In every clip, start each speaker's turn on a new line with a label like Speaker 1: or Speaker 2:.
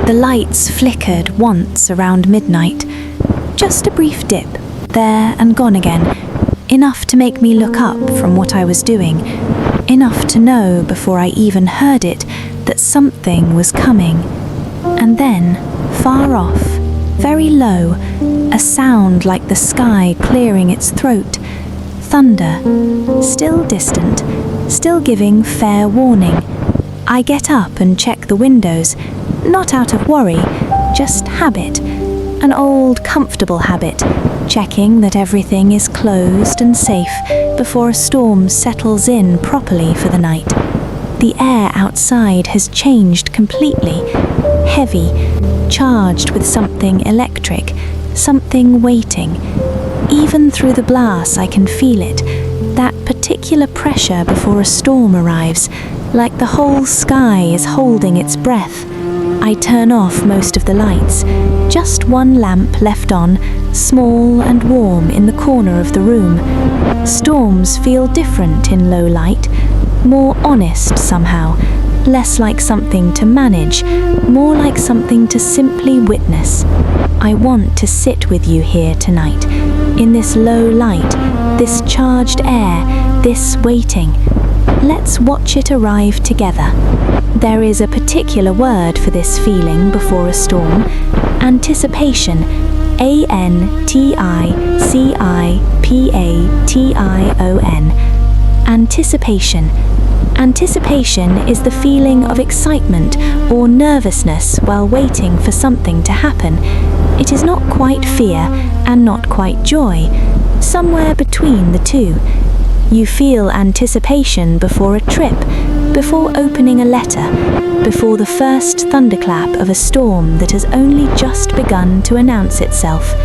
Speaker 1: The lights flickered once around midnight. Just a brief dip, there and gone again. Enough to make me look up from what I was doing. Enough to know before I even heard it that something was coming. And then, far off, very low, a sound like the sky clearing its throat. Thunder, still distant, still giving fair warning. I get up and check the windows, not out of worry, just habit, an old comfortable habit, checking that everything is closed and safe before a storm settles in properly for the night. The air outside has changed completely, heavy, charged with something electric, something waiting. Even through the glass I can feel it, that particular pressure before a storm arrives, like the whole sky is holding its breath. I turn off most of the lights, just one lamp left on, small and warm in the corner of the room. Storms feel different in low light, more honest somehow, less like something to manage, more like something to simply witness. I want to sit with you here tonight, in this low light, this charged air, this waiting. Let's watch it arrive together. There is a particular word for this feeling before a storm: anticipation. Anticipation. Anticipation. Anticipation is the feeling of excitement or nervousness while waiting for something to happen. It is not quite fear and not quite joy, somewhere between the two. You feel anticipation before a trip, before opening a letter, before the first thunderclap of a storm that has only just begun to announce itself.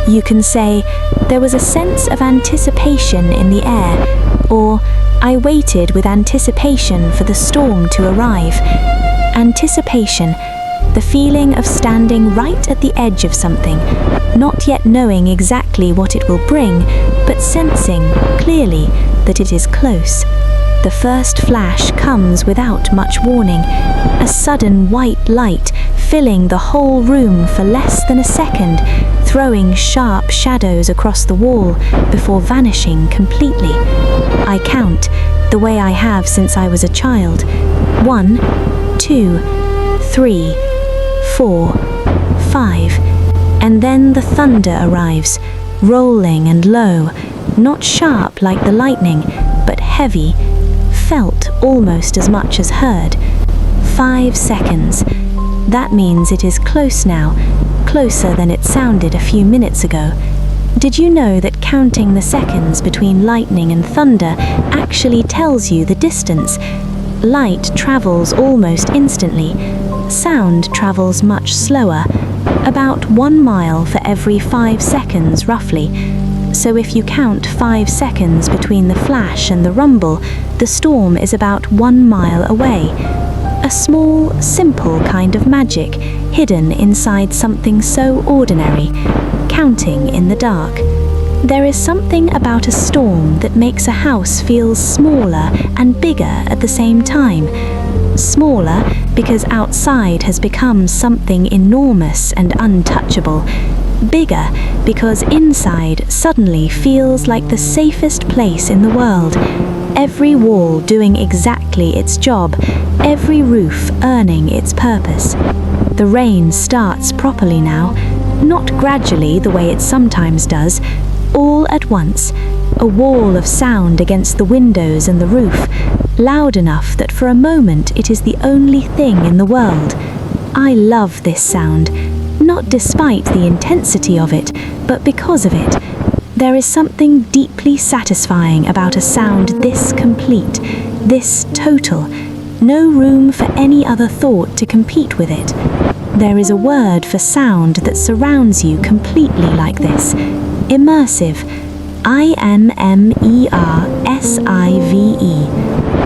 Speaker 1: You can say, "There was a sense of anticipation in the air," or "I waited with anticipation for the storm to arrive." Anticipation, the feeling of standing right at the edge of something, not yet knowing exactly what it will bring, but sensing clearly that it is close. The first flash comes without much warning, a sudden white light filling the whole room for less than a second, throwing sharp shadows across the wall before vanishing completely. I count, the way I have since I was a child. 1, 2, 3, 4, 5, and then the thunder arrives, rolling and low, not sharp like the lightning, but heavy, felt almost as much as heard. 5 seconds. That means it is close now, closer than it sounded a few minutes ago. Did you know that counting the seconds between lightning and thunder actually tells you the distance? Light travels almost instantly. Sound travels much slower, about 1 mile for every 5 seconds roughly. So if you count 5 seconds between the flash and the rumble, the storm is about 1 mile away. A small, simple kind of magic hidden inside something so ordinary, counting in the dark. There is something about a storm that makes a house feel smaller and bigger at the same time. Smaller because outside has become something enormous and untouchable. Bigger because inside suddenly feels like the safest place in the world. Every wall doing exactly its job, every roof earning its purpose. The rain starts properly now, not gradually the way it sometimes does, all at once, a wall of sound against the windows and the roof, loud enough that for a moment it is the only thing in the world. I love this sound, not despite the intensity of it, but because of it. There is something deeply satisfying about a sound this complete, this total, no room for any other thought to compete with it. There is a word for sound that surrounds you completely like this: immersive. IMMERSIVE.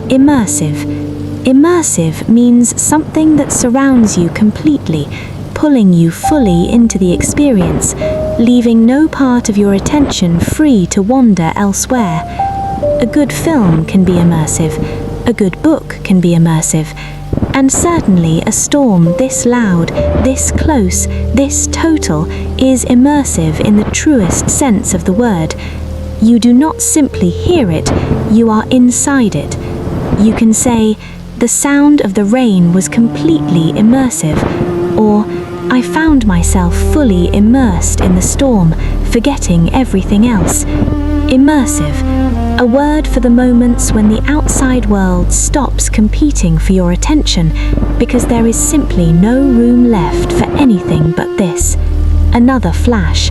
Speaker 1: Immersive. Immersive means something that surrounds you completely, pulling you fully into the experience, leaving no part of your attention free to wander elsewhere. A good film can be immersive. A good book can be immersive. And certainly a storm this loud, this close, this total is immersive in the truest sense of the word. You do not simply hear it, you are inside it. You can say, the sound of the rain was completely immersive, or I found myself fully immersed in the storm, forgetting everything else. Immersive, a word for the moments when the outside world stops competing for your attention because there is simply no room left for anything but this. Another flash,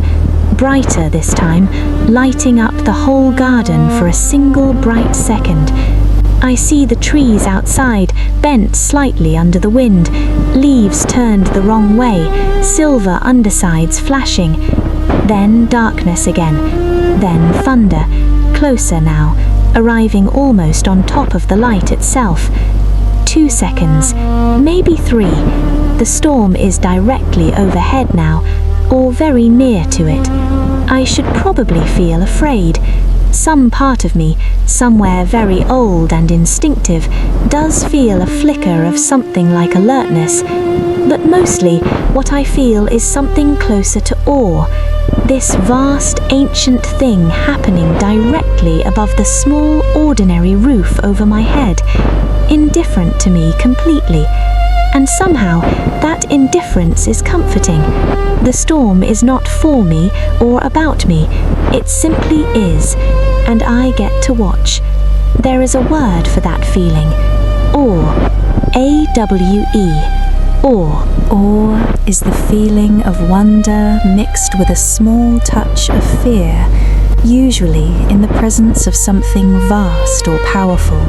Speaker 1: brighter this time, lighting up the whole garden for a single bright second. I see the trees outside, bent slightly under the wind, leaves turned the wrong way, silver undersides flashing. Then darkness again, then thunder, closer now, arriving almost on top of the light itself. 2 seconds, maybe 3. The storm is directly overhead now, or very near to it. I should probably feel afraid. Some part of me, somewhere very old and instinctive, does feel a flicker of something like alertness, but mostly what I feel is something closer to awe. This vast, ancient thing happening directly above the small, ordinary roof over my head, indifferent to me completely. And somehow, that indifference is comforting. The storm is not for me or about me, it simply is, and I get to watch. There is a word for that feeling. Awe. A-W-E. Awe. Awe is the feeling of wonder mixed with a small touch of fear, usually in the presence of something vast or powerful.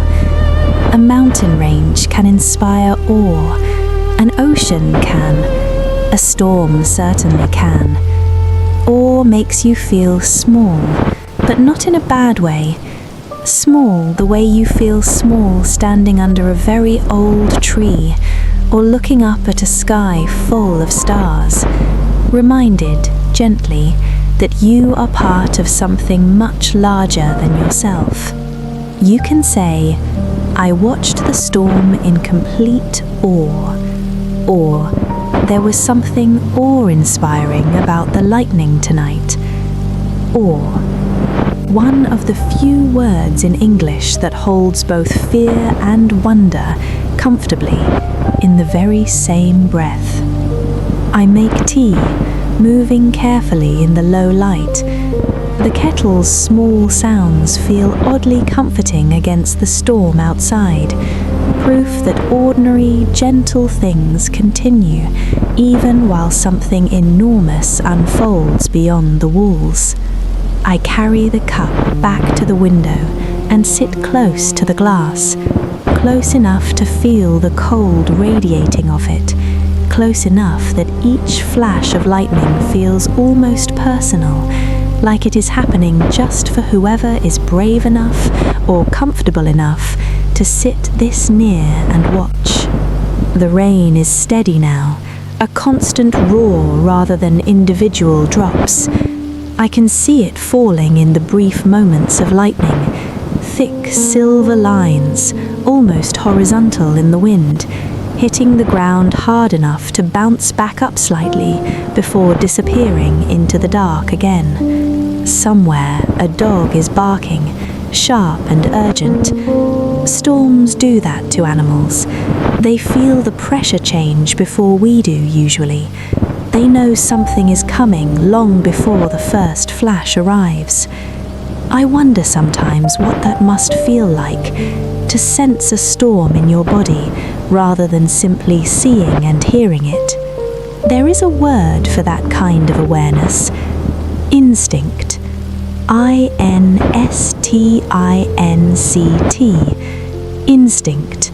Speaker 1: A mountain range can inspire awe. An ocean can. A storm certainly can. Awe makes you feel small, but not in a bad way. Small the way you feel small standing under a very old tree, or looking up at a sky full of stars, reminded, gently, that you are part of something much larger than yourself. You can say, I watched the storm in complete awe, or there was something awe-inspiring about the lightning tonight, or one of the few words in English that holds both fear and wonder comfortably in the very same breath. I make tea, moving carefully in the low light. The kettle's small sounds feel oddly comforting against the storm outside, proof that ordinary, gentle things continue even while something enormous unfolds beyond the walls. I carry the cup back to the window and sit close to the glass, close enough to feel the cold radiating off it, close enough that each flash of lightning feels almost personal, like it is happening just for whoever is brave enough or comfortable enough to sit this near and watch. The rain is steady now, a constant roar rather than individual drops. I can see it falling in the brief moments of lightning, thick silver lines, almost horizontal in the wind, hitting the ground hard enough to bounce back up slightly before disappearing into the dark again. Somewhere a dog is barking, sharp and urgent. Storms do that to animals. They feel the pressure change before we do usually. They know something is coming long before the first flash arrives. I wonder sometimes what that must feel like, to sense a storm in your body rather than simply seeing and hearing it. There is a word for that kind of awareness. Instinct. I-N-S-T-I-N-C-T. Instinct.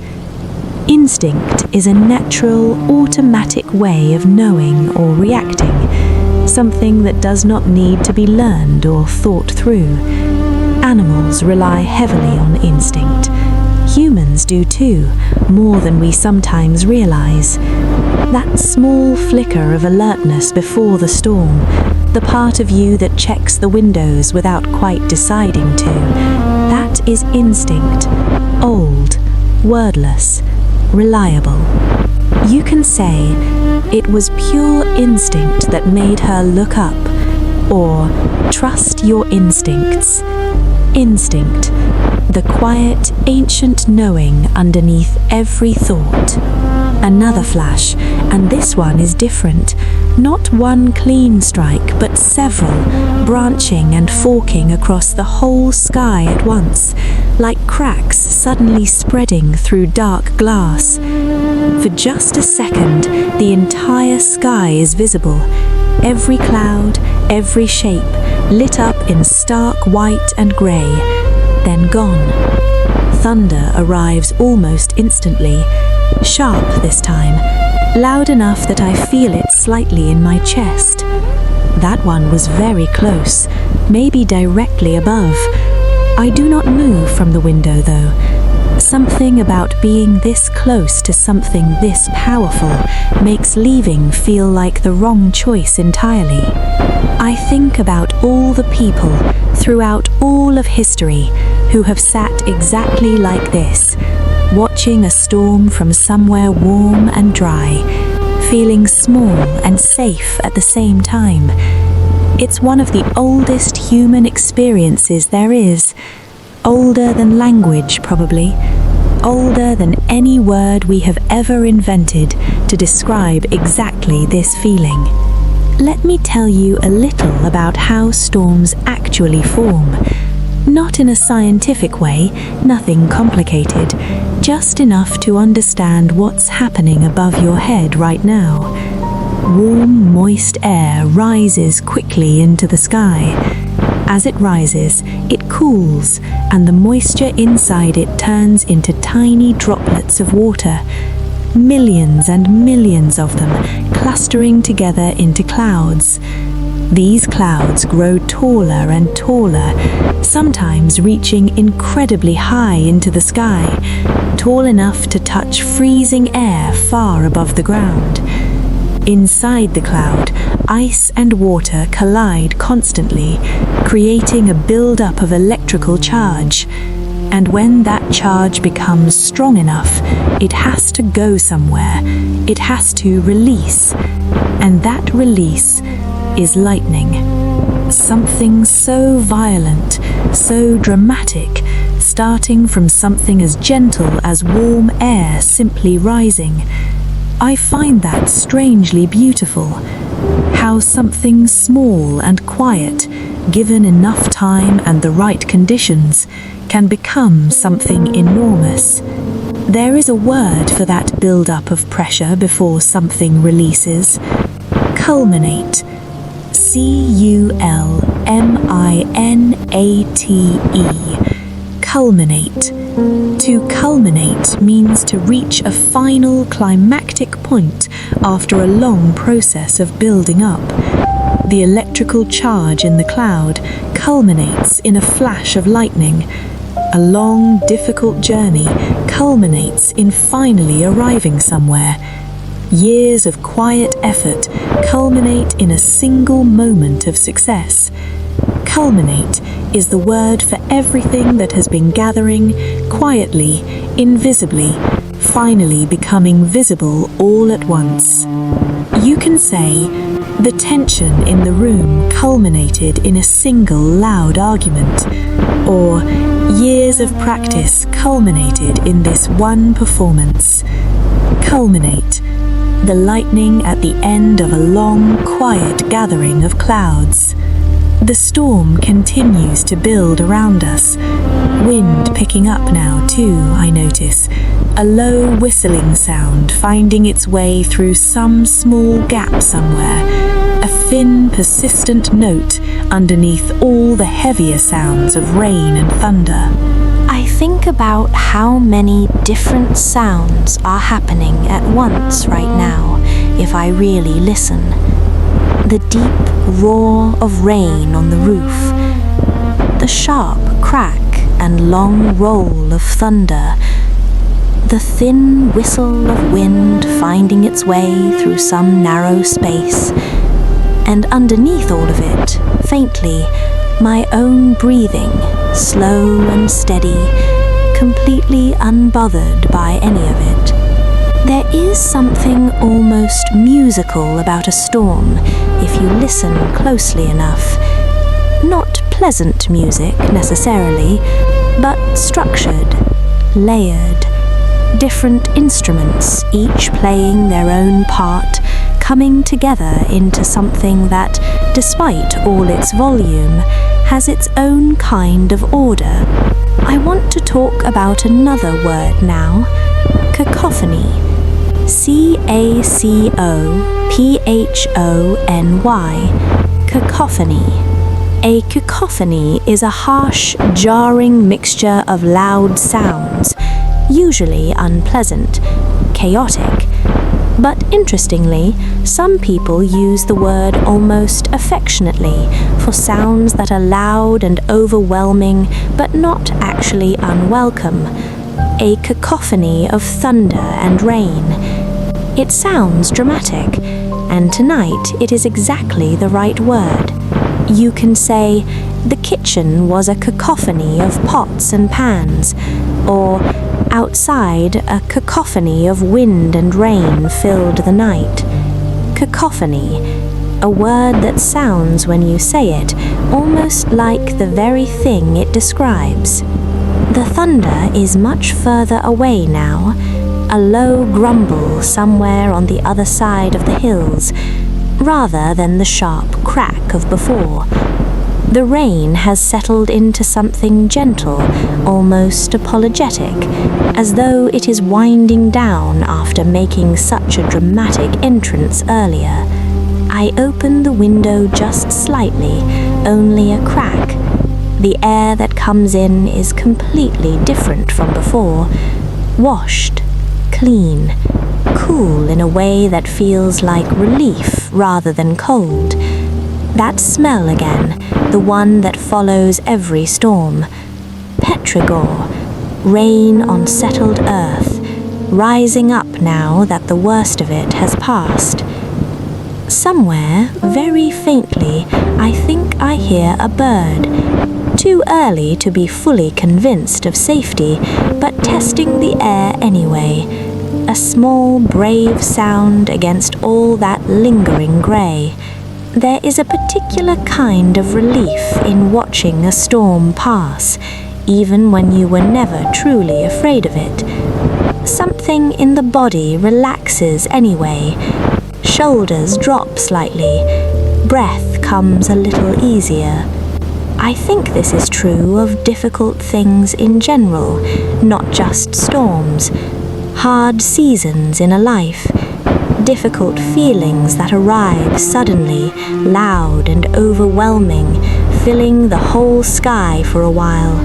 Speaker 1: Instinct is a natural, automatic way of knowing or reacting, something that does not need to be learned or thought through. Animals rely heavily on instinct. Humans do too, more than we sometimes realize. That small flicker of alertness before the storm, the part of you that checks the windows without quite deciding to, that is instinct, old, wordless, reliable. You can say it was pure instinct that made her look up, or trust your instincts. Instinct, the quiet, ancient knowing underneath every thought. Another flash, and this one is different. Not one clean strike, but several, branching and forking across the whole sky at once, like cracks suddenly spreading through dark glass. For just a second, the entire sky is visible. Every cloud, every shape, lit up in stark white and grey, then gone. Thunder arrives almost instantly, sharp this time, loud enough that I feel it slightly in my chest. That one was very close, maybe directly above. I do not move from the window though. Something about being this close to something this powerful makes leaving feel like the wrong choice entirely. I think about all the people throughout all of history who have sat exactly like this, watching a storm from somewhere warm and dry, feeling small and safe at the same time. It's one of the oldest human experiences there is. Older than language, probably. Older than any word we have ever invented to describe exactly this feeling. Let me tell you a little about how storms actually form. Not in a scientific way, nothing complicated, just enough to understand what's happening above your head right now. Warm, moist air rises quickly into the sky. As it rises, it cools, and the moisture inside it turns into tiny droplets of water. Millions and millions of them clustering together into clouds. These clouds grow taller and taller, sometimes reaching incredibly high into the sky, tall enough to touch freezing air far above the ground. Inside the cloud, ice and water collide constantly, creating a build-up of electrical charge. And when that charge becomes strong enough, it has to go somewhere. It has to release. And that release is lightning. Something so violent, so dramatic, starting from something as gentle as warm air simply rising. I find that strangely beautiful. How something small and quiet, given enough time and the right conditions, can become something enormous. There is a word for that build-up of pressure before something releases. Culminate. C-U-L-M-I-N-A-T-E. Culminate. To culminate means to reach a final climactic point after a long process of building up. The electrical charge in the cloud culminates in a flash of lightning. A long, difficult journey culminates in finally arriving somewhere. Years of quiet effort culminate in a single moment of success. Culminate is the word for everything that has been gathering quietly, invisibly, finally becoming visible all at once. You can say, the tension in the room culminated in a single loud argument, or years of practice culminated in this one performance. Culminate, the lightning at the end of a long, quiet gathering of clouds. The storm continues to build around us. Wind picking up now too, I notice. A low whistling sound finding its way through some small gap somewhere. A thin, persistent note underneath all the heavier sounds of rain and thunder. I think about how many different sounds are happening at once right now, if I really listen. The deep roar of rain on the roof, the sharp crack and long roll of thunder, the thin whistle of wind finding its way through some narrow space, and underneath all of it, faintly, my own breathing, slow and steady, completely unbothered by any of it. There is something almost musical about a storm if you listen closely enough. Not pleasant music necessarily, but structured, layered, different instruments, each playing their own part, coming together into something that, despite all its volume, has its own kind of order. I want to talk about another word now, cacophony. C-A-C-O-P-H-O-N-Y, cacophony. A cacophony is a harsh, jarring mixture of loud sounds, usually unpleasant, chaotic. But interestingly, some people use the word almost affectionately for sounds that are loud and overwhelming but not actually unwelcome. A cacophony of thunder and rain. It sounds dramatic, and tonight it is exactly the right word. You can say, the kitchen was a cacophony of pots and pans, or outside a cacophony of wind and rain filled the night. Cacophony, a word that sounds when you say it almost like the very thing it describes. The thunder is much further away now, a low grumble somewhere on the other side of the hills, rather than the sharp crack of before. The rain has settled into something gentle, almost apologetic, as though it is winding down after making such a dramatic entrance earlier. I open the window just slightly, only a crack. The air that comes in is completely different from before, washed, clean, cool in a way that feels like relief rather than cold. That smell again, the one that follows every storm. Petrigore, rain on settled earth, rising up now that the worst of it has passed. Somewhere, very faintly, I think I hear a bird. Too early to be fully convinced of safety, but testing the air anyway. A small, brave sound against all that lingering grey. There is a particular kind of relief in watching a storm pass, even when you were never truly afraid of it. Something in the body relaxes anyway. Shoulders drop slightly. Breath comes a little easier. I think this is true of difficult things in general, not just storms. Hard seasons in a life. Difficult feelings that arrive suddenly, loud and overwhelming, filling the whole sky for a while.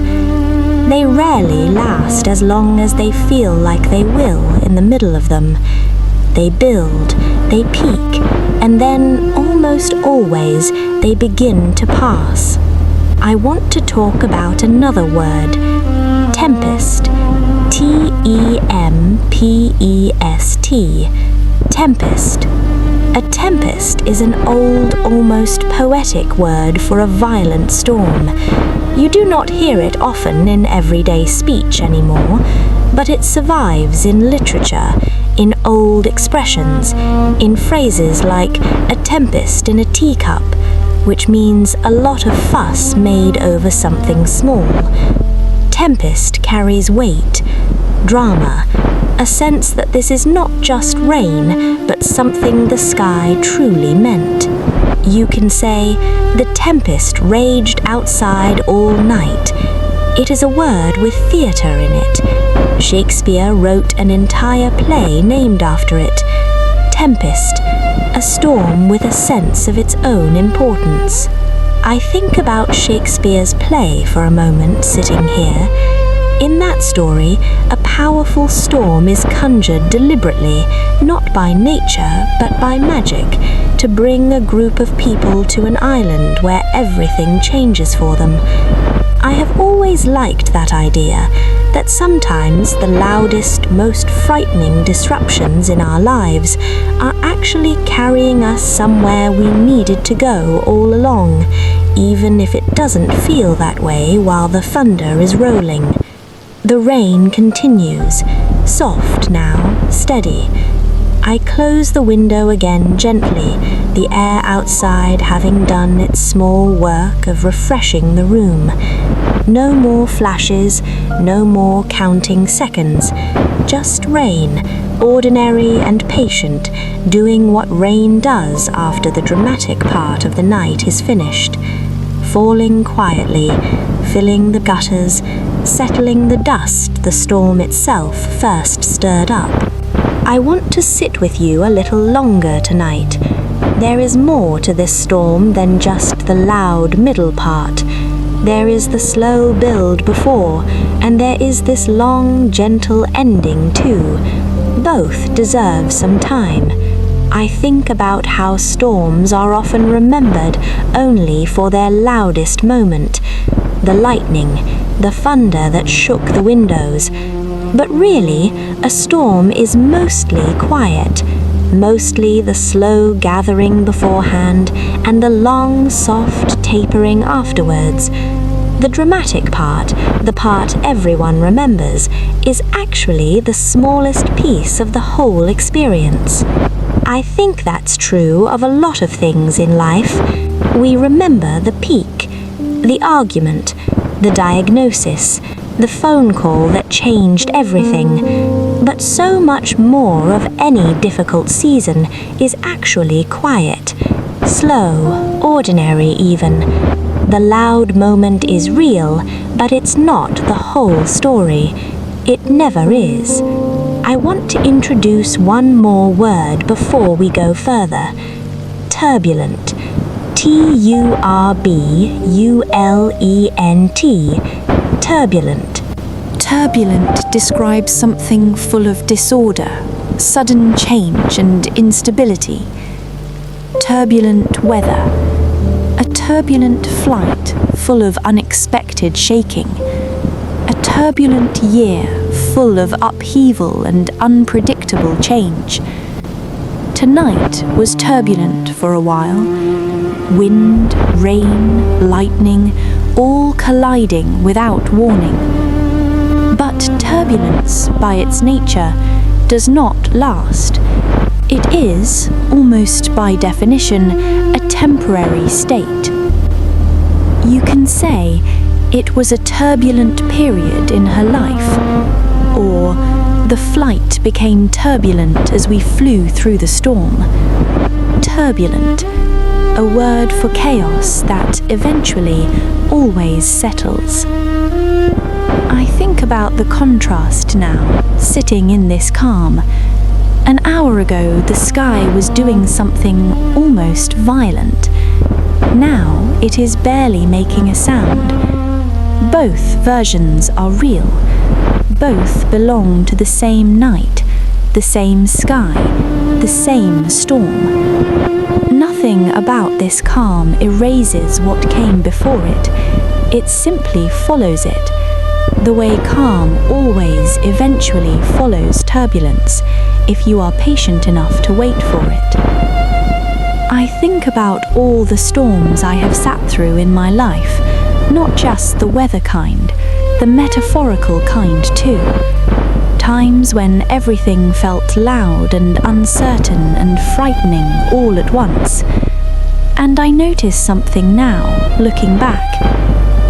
Speaker 1: They rarely last as long as they feel like they will in the middle of them. They build, they peak, and then almost always they begin to pass. I want to talk about another word, tempest. T-E-M-P-E-S-T. Tempest. A tempest is an old, almost poetic word for a violent storm. You do not hear it often in everyday speech anymore, but it survives in literature, in old expressions, in phrases like a tempest in a teacup, which means a lot of fuss made over something small. Tempest carries weight, drama, a sense that this is not just rain, but something the sky truly meant. You can say, the tempest raged outside all night. It is a word with theatre in it. Shakespeare wrote an entire play named after it. Tempest, a storm with a sense of its own importance. I think about Shakespeare's play for a moment sitting here. In that story, a powerful storm is conjured deliberately, not by nature, but by magic, to bring a group of people to an island where everything changes for them. I have always liked that idea, that sometimes the loudest, most frightening disruptions in our lives are actually carrying us somewhere we needed to go all along, even if it doesn't feel that way while the thunder is rolling. The rain continues, soft now, steady. I close the window again gently, the air outside having done its small work of refreshing the room. No more flashes, no more counting seconds, just rain, ordinary and patient, doing what rain does after the dramatic part of the night is finished. Falling quietly, filling the gutters, settling the dust the storm itself first stirred up. I want to sit with you a little longer tonight. There is more to this storm than just the loud middle part. There is the slow build before, and there is this long, gentle ending too. Both deserve some time. I think about how storms are often remembered only for their loudest moment. The lightning, the thunder that shook the windows. But really, a storm is mostly quiet, mostly the slow gathering beforehand and the long, soft tapering afterwards. The dramatic part, the part everyone remembers, is actually the smallest piece of the whole experience. I think that's true of a lot of things in life. We remember the peak, the argument, the diagnosis, the phone call that changed everything. But so much more of any difficult season is actually quiet, slow, ordinary even. The loud moment is real, but it's not the whole story. It never is. I want to introduce one more word before we go further. Turbulent. Turbulent. Turbulent. Turbulent describes something full of disorder, sudden change and instability. Turbulent weather. A turbulent flight full of unexpected shaking. A turbulent year full of upheaval and unpredictable change. Tonight was turbulent for a while. Wind, rain, lightning, all colliding without warning. But turbulence, by its nature, does not last. It is, almost by definition, a temporary state. You can say it was a turbulent period in her life, or the flight became turbulent as we flew through the storm. Turbulent, a word for chaos that eventually always settles. I think about the contrast now, sitting in this calm. An hour ago, the sky was doing something almost violent. Now, it is barely making a sound. Both versions are real. Both belong to the same night, the same sky, the same storm. Nothing about this calm erases what came before it. It simply follows it. The way calm always eventually follows turbulence, if you are patient enough to wait for it. I think about all the storms I have sat through in my life, not just the weather kind, the metaphorical kind too. Times when everything felt loud and uncertain and frightening all at once. And I notice something now, looking back.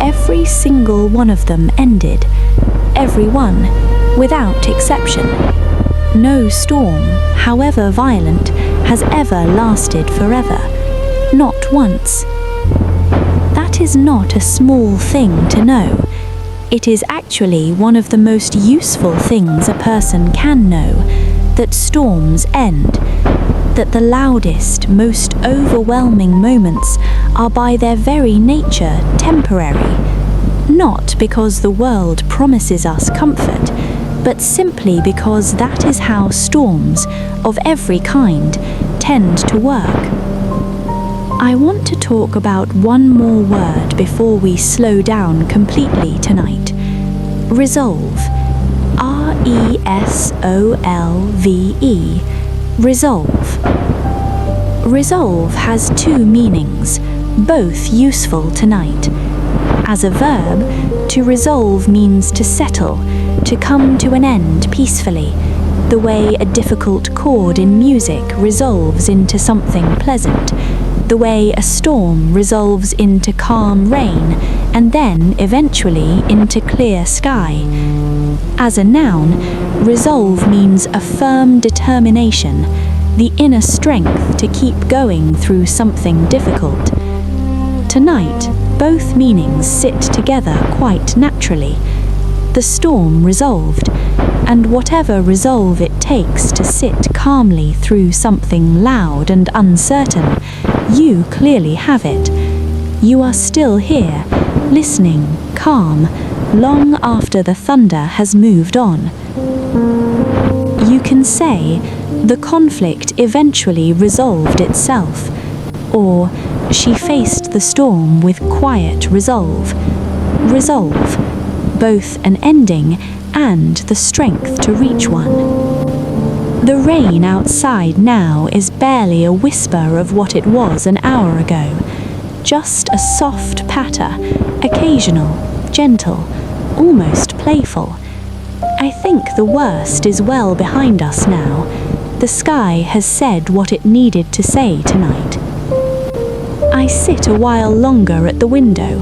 Speaker 1: Every single one of them ended. Every one, without exception. No storm, however violent, has ever lasted forever. Not once. That is not a small thing to know. It is actually one of the most useful things a person can know, that storms end, that the loudest, most overwhelming moments are by their very nature temporary, not because the world promises us comfort, but simply because that is how storms, of every kind, tend to work. I want to talk about one more word before we slow down completely tonight. Resolve. R-E-S-O-L-V-E. Resolve. Resolve has two meanings, both useful tonight. As a verb, to resolve means to settle, to come to an end peacefully, the way a difficult chord in music resolves into something pleasant, the way a storm resolves into calm rain and then eventually into clear sky. As a noun, resolve means a firm determination, the inner strength to keep going through something difficult. Tonight, both meanings sit together quite naturally. The storm resolved, and whatever resolve it takes to sit calmly through something loud and uncertain, you clearly have it. You are still here, listening, calm, long after the thunder has moved on. You can say, the conflict eventually resolved itself, or she faced the storm with quiet resolve. Resolve, both an ending and the strength to reach one. The rain outside now is barely a whisper of what it was an hour ago. Just a soft patter, occasional, gentle, almost playful. I think the worst is well behind us now. The sky has said what it needed to say tonight. I sit a while longer at the window,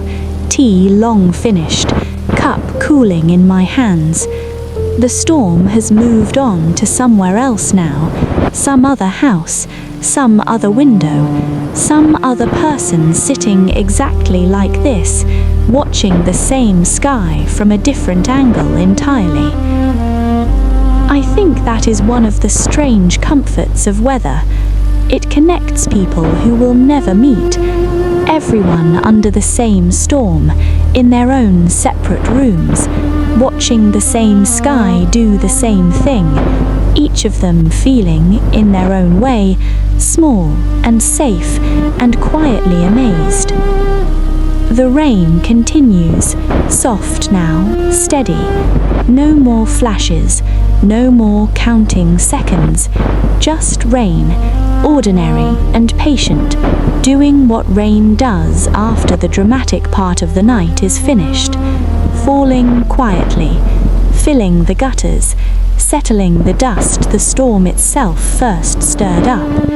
Speaker 1: tea long finished, cup cooling in my hands. The storm has moved on to somewhere else now, some other house, some other window, some other person sitting exactly like this, watching the same sky from a different angle entirely. I think that is one of the strange comforts of weather. It connects people who will never meet, everyone under the same storm, in their own separate rooms, watching the same sky do the same thing, each of them feeling, in their own way, small and safe and quietly amazed. The rain continues, soft now, steady. No more flashes, no more counting seconds, just rain, ordinary and patient, doing what rain does after the dramatic part of the night is finished, falling quietly, filling the gutters, settling the dust the storm itself first stirred up.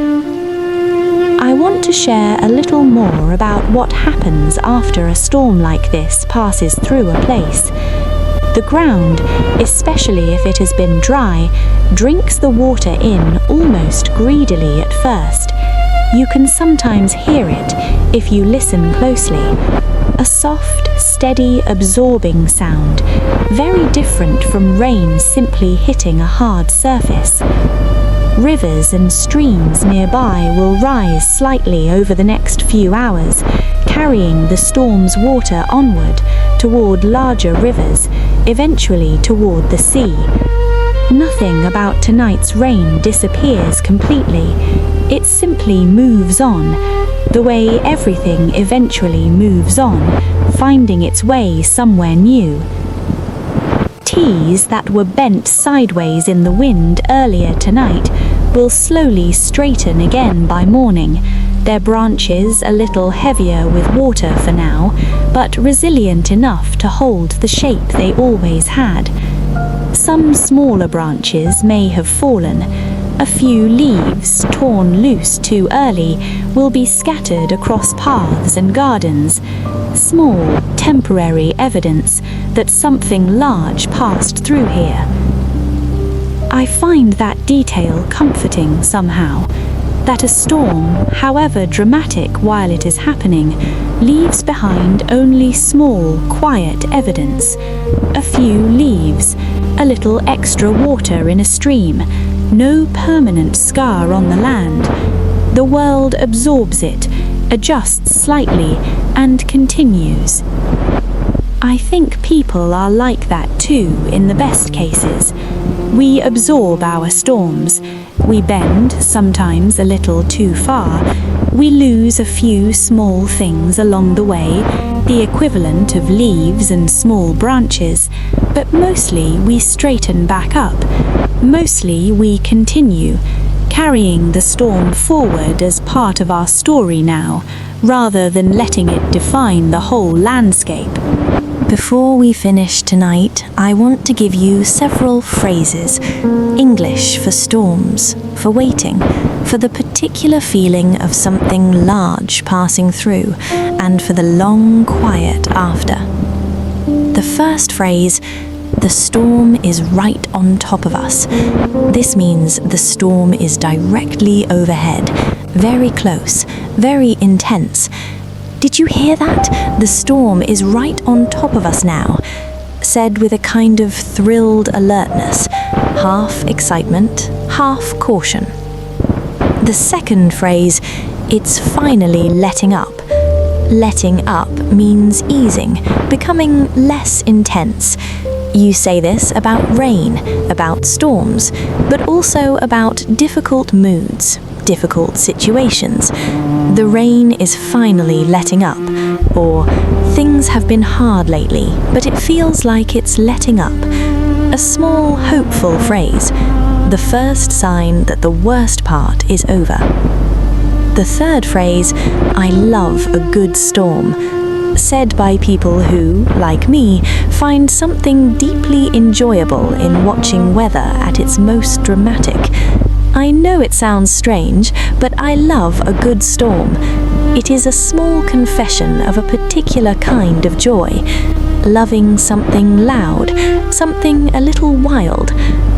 Speaker 1: I want to share a little more about what happens after a storm like this passes through a place. The ground, especially if it has been dry, drinks the water in almost greedily at first. You can sometimes hear it if you listen closely. A soft, steady, absorbing sound, very different from rain simply hitting a hard surface. Rivers and streams nearby will rise slightly over the next few hours, carrying the storm's water onward toward larger rivers, eventually toward the sea. Nothing about tonight's rain disappears completely. It simply moves on, the way everything eventually moves on, finding its way somewhere new. Teas that were bent sideways in the wind earlier tonight will slowly straighten again by morning, their branches a little heavier with water for now, but resilient enough to hold the shape they always had. Some smaller branches may have fallen. A few leaves, torn loose too early, will be scattered across paths and gardens. Small, temporary evidence that something large passed through here. I find that detail comforting somehow, that a storm, however dramatic while it is happening, leaves behind only small, quiet evidence. A few leaves, a little extra water in a stream, no permanent scar on the land. The world absorbs it, adjusts slightly, and continues. I think people are like that too in the best cases. We absorb our storms. We bend, sometimes a little too far. We lose a few small things along the way, the equivalent of leaves and small branches, but mostly we straighten back up. Mostly we continue, carrying the storm forward as part of our story now, rather than letting it define the whole landscape. Before we finish tonight, I want to give you several phrases. English for storms, for waiting, for the particular feeling of something large passing through, and for the long quiet after. The first phrase, the storm is right on top of us. This means the storm is directly overhead, very close, very intense. Did you hear that? The storm is right on top of us now, said with a kind of thrilled alertness, half excitement, half caution. The second phrase, it's finally letting up. Letting up means easing, becoming less intense. You say this about rain, about storms, but also about difficult moods, difficult situations. The rain is finally letting up, or things have been hard lately, but it feels like it's letting up. A small, hopeful phrase, the first sign that the worst part is over. The third phrase, I love a good storm, said by people who, like me, find something deeply enjoyable in watching weather at its most dramatic. I know it sounds strange, but I love a good storm. It is a small confession of a particular kind of joy, loving something loud, something a little wild,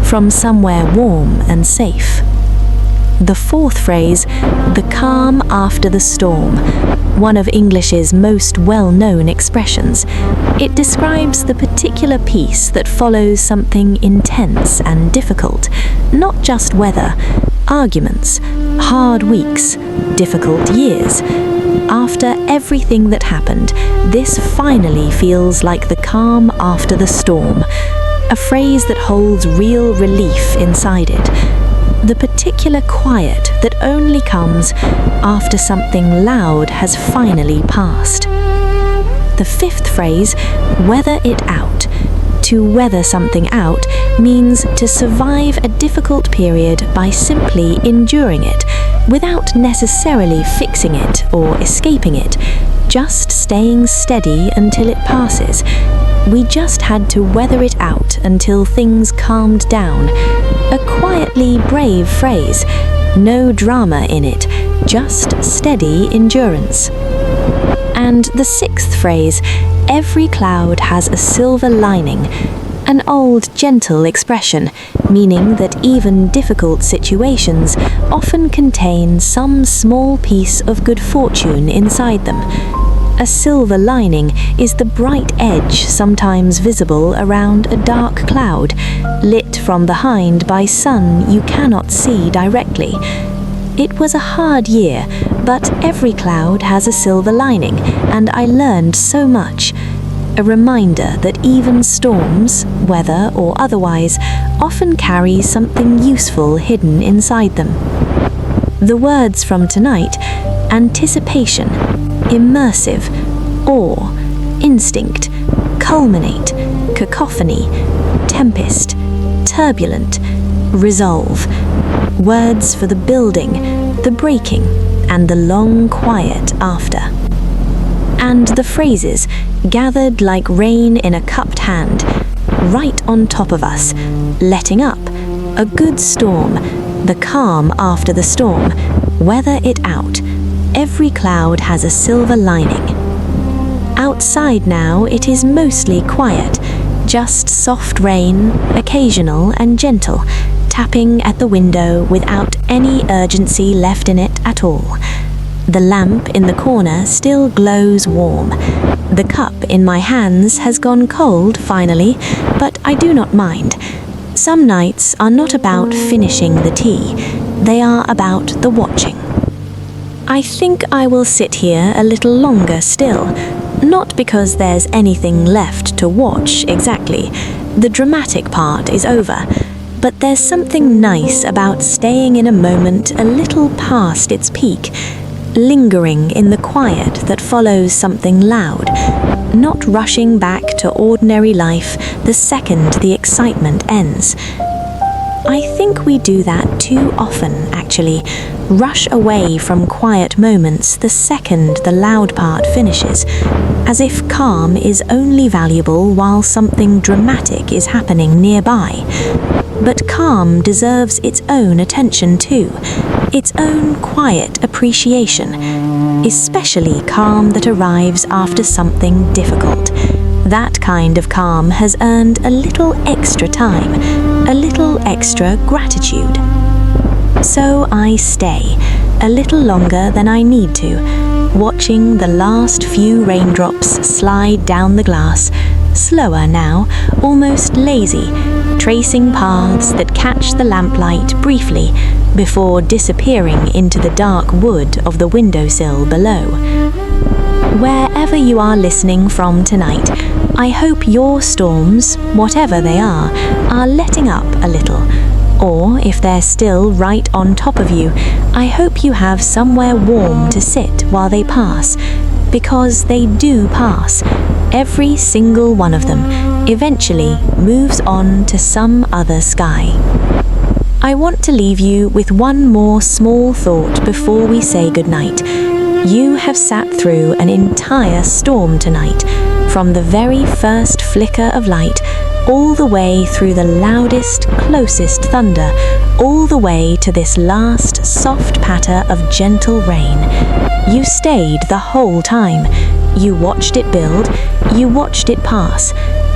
Speaker 1: from somewhere warm and safe. The fourth phrase, the calm after the storm, one of English's most well-known expressions. It describes the particular peace that follows something intense and difficult, not just weather, arguments, hard weeks, difficult years. After everything that happened, this finally feels like the calm after the storm, a phrase that holds real relief inside it. The particular quiet that only comes after something loud has finally passed. The fifth phrase, weather it out. To weather something out means to survive a difficult period by simply enduring it, without necessarily fixing it or escaping it, just staying steady until it passes. We just had to weather it out until things calmed down. A quietly brave phrase, no drama in it, just steady endurance. And the sixth phrase, every cloud has a silver lining, an old gentle expression, meaning that even difficult situations often contain some small piece of good fortune inside them. A silver lining is the bright edge sometimes visible around a dark cloud, lit from behind by sun you cannot see directly. It was a hard year, but every cloud has a silver lining, and I learned so much. A reminder that even storms, weather or otherwise, often carry something useful hidden inside them. The words from tonight, anticipation, immersive, awe, instinct, culminate, cacophony, tempest, turbulent, resolve. Words for the building, the breaking, and the long quiet after. And the phrases, gathered like rain in a cupped hand, right on top of us, letting up, a good storm, the calm after the storm, weather it out. Every cloud has a silver lining. Outside now it is mostly quiet, just soft rain, occasional and gentle, tapping at the window without any urgency left in it at all. The lamp in the corner still glows warm. The cup in my hands has gone cold finally, but I do not mind. Some nights are not about finishing the tea, they are about the watching. I think I will sit here a little longer still, not because there's anything left to watch exactly. The dramatic part is over, but there's something nice about staying in a moment a little past its peak, lingering in the quiet that follows something loud, not rushing back to ordinary life the second the excitement ends. I think we do that too often, actually, rush away from quiet moments the second the loud part finishes. as if calm is only valuable while something dramatic is happening nearby. But calm deserves its own attention too, its own quiet appreciation, especially calm that arrives after something difficult. That kind of calm has earned a little extra time, a little extra gratitude. So I stay, a little longer than I need to, watching the last few raindrops slide down the glass, slower now, almost lazy, tracing paths that catch the lamplight briefly before disappearing into the dark wood of the windowsill below. Wherever you are listening from tonight, I hope your storms, whatever they are letting up a little. Or if they're still right on top of you, I hope you have somewhere warm to sit while they pass, because they do pass. Every single one of them eventually moves on to some other sky. I want to leave you with one more small thought before we say goodnight. You have sat through an entire storm tonight, from the very first flicker of light, all the way through the loudest, closest thunder, all the way to this last soft patter of gentle rain. You stayed the whole time. You watched it build, you watched it pass.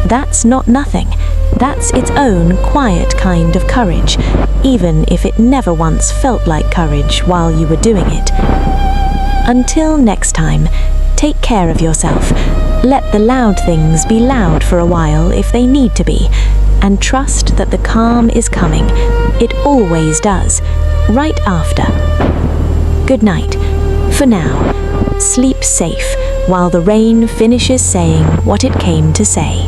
Speaker 1: That's not nothing. That's its own quiet kind of courage, even if it never once felt like courage while you were doing it. Until next time, take care of yourself. Let the loud things be loud for a while if they need to be, and trust that the calm is coming. It always does, right after. Good night. For now, sleep safe while the rain finishes saying what it came to say.